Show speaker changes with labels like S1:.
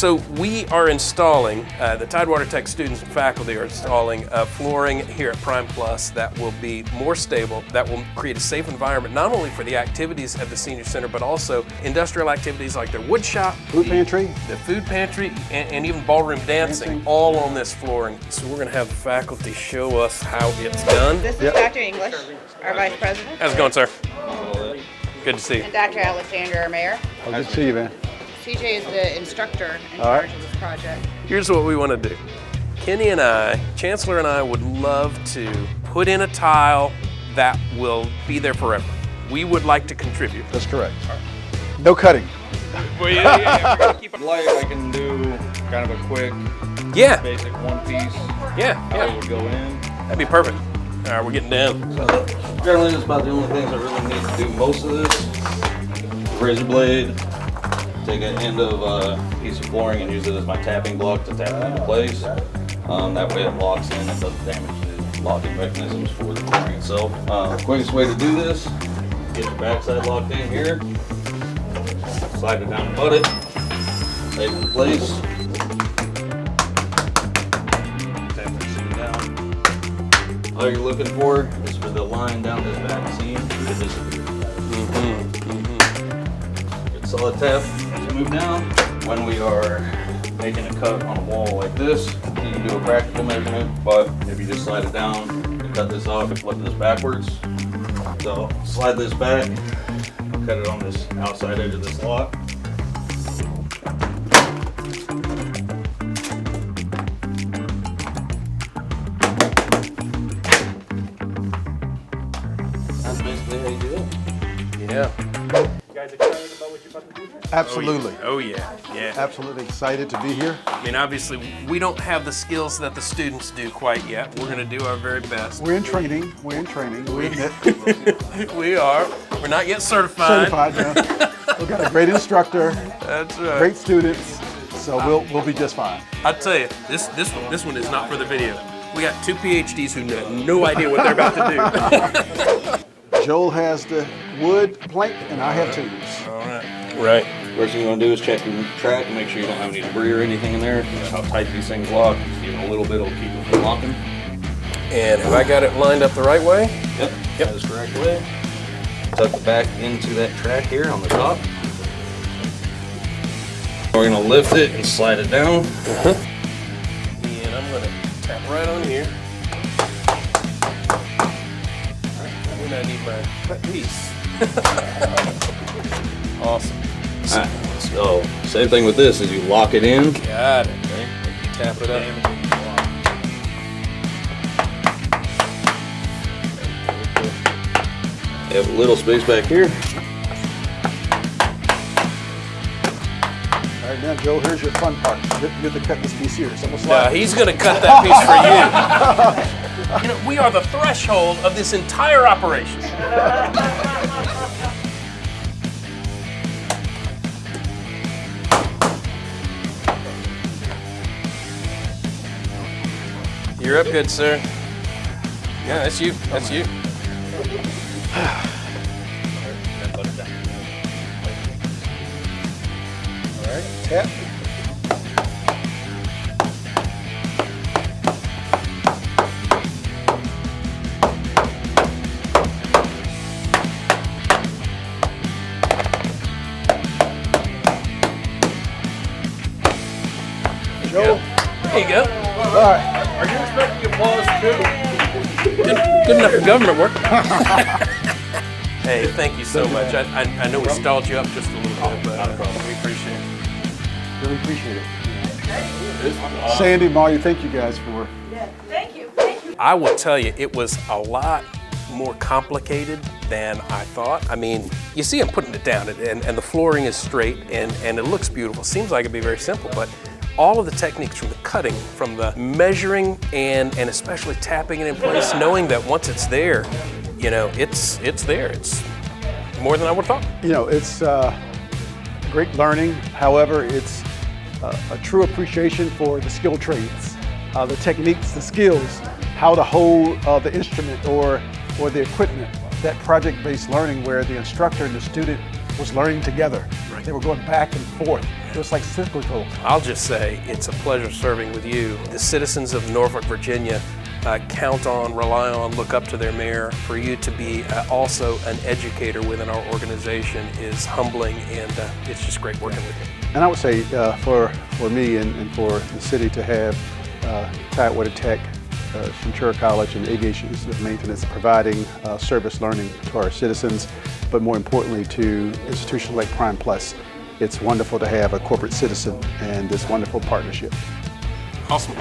S1: So we are installing, the Tidewater Tech students and faculty are installing flooring here at Prime Plus that will be more stable, that will create a safe environment, not only for the activities at the Senior Center, but also industrial activities like their wood shop,
S2: food pantry,
S1: the food pantry, and even ballroom dancing, all on this flooring. So we're gonna have the faculty show us how it's done.
S3: This is Dr. English, our Vice President.
S1: How's it going, sir? Good to see you.
S3: And Dr. Alexander, our Mayor.
S2: Oh, good to see you, man.
S3: CJ is the instructor in charge of this project.
S1: Here's what we want to do. Kenny and I, Chancellor and I, would love to put in a tile that will be there forever. We would like to contribute.
S2: That's correct. No cutting.
S1: Well, yeah, we're gonna keep it.
S4: Light, I can do kind of a quick, basic one piece. How it would go in.
S1: That'd be perfect. All right, we're getting down.
S4: So, generally, that's about the only things I really need to do most of this. Razor blade. Take an end of a piece of flooring and use it as my tapping block to tap it into place. That way it locks in and doesn't damage the locking mechanisms for the flooring itself. Quickest way to do this, get the backside locked in here, slide it down and butt it, tape it in place, tap it sitting down. All you're looking for is for the line down this back seam to disappear. Good solid tap. As we move down, when we are making a cut on a wall like this, you can do a practical measurement, but if you just slide it down, you cut this off and flip this backwards. So slide this back, cut it on this outside edge of this lock. That's basically how you do it.
S1: Yeah.
S5: You guys excited about what you're about to do?
S2: Absolutely.
S1: Oh yeah.
S2: Absolutely excited to be here.
S1: I mean, obviously, we don't have the skills that the students do quite yet. We're gonna do our very best.
S2: We're in training. We admit.
S1: We are. We're not yet certified.
S2: Yeah. We've got a great instructor.
S1: That's right.
S2: Great students. So we'll be just fine.
S1: I tell you, this one is not for the video. We got two PhDs who have no idea what they're about to do.
S2: Joel has the wood plank and I have tubes.
S1: All right. Right.
S4: First thing you want to do is check your track and make sure you don't have any debris or anything in there. How tight these things lock. Even a little bit will keep them from locking.
S1: And have I got it lined up the right way?
S4: Yep. That is the correct way. Tuck the back into that track here on the top. We're going to lift it and slide it down.
S1: And I'm going to tap right on here. And I need my cut piece. Awesome.
S4: Alright, so same thing with this is you lock it in.
S1: Got it. Okay. Tap it up.
S4: You have a little space back here.
S2: All right, now Joe, here's your fun part. You have to cut this piece here. So I'm gonna slide.
S1: He's going to cut that piece for you. You know, we are the threshold of this entire operation. You're up good, sir. Yeah, that's you. That's you.
S2: All right, tap. Joe.
S1: There you go.
S2: All right.
S5: Are you expecting applause too?
S1: Good enough for government work. Hey, thank you so much. I know we stalled you up just a little bit, but we appreciate it.
S2: Really appreciate it. Sandy, Marty, thank you guys for.
S3: Thank you. Thank you.
S1: I will tell you, it was a lot more complicated than I thought. I mean, you see I'm putting it down, and the flooring is straight, and it looks beautiful. Seems like it'd be very simple, but all of the techniques from the cutting, from the measuring, and especially tapping it in place, knowing that once it's there, you know, it's there. It's more than I would have thought.
S2: You know, it's great learning. However, it's a true appreciation for the skilled trades, the techniques, the skills, how to hold the instrument or the equipment. That project-based learning where the instructor and the student was learning together. They were going back and forth. It was like cyclical.
S1: I'll just say it's a pleasure serving with you. The citizens of Norfolk, Virginia count on, rely on, look up to their mayor. For you to be also an educator within our organization is humbling, and it's just great working with you.
S2: And I would say for me and for the city to have Tidewater Tech, Chancellor College, and Aviation Maintenance providing service learning to our citizens, but more importantly to institutions like Prime Plus. It's wonderful to have a corporate citizen and this wonderful partnership.
S1: Awesome.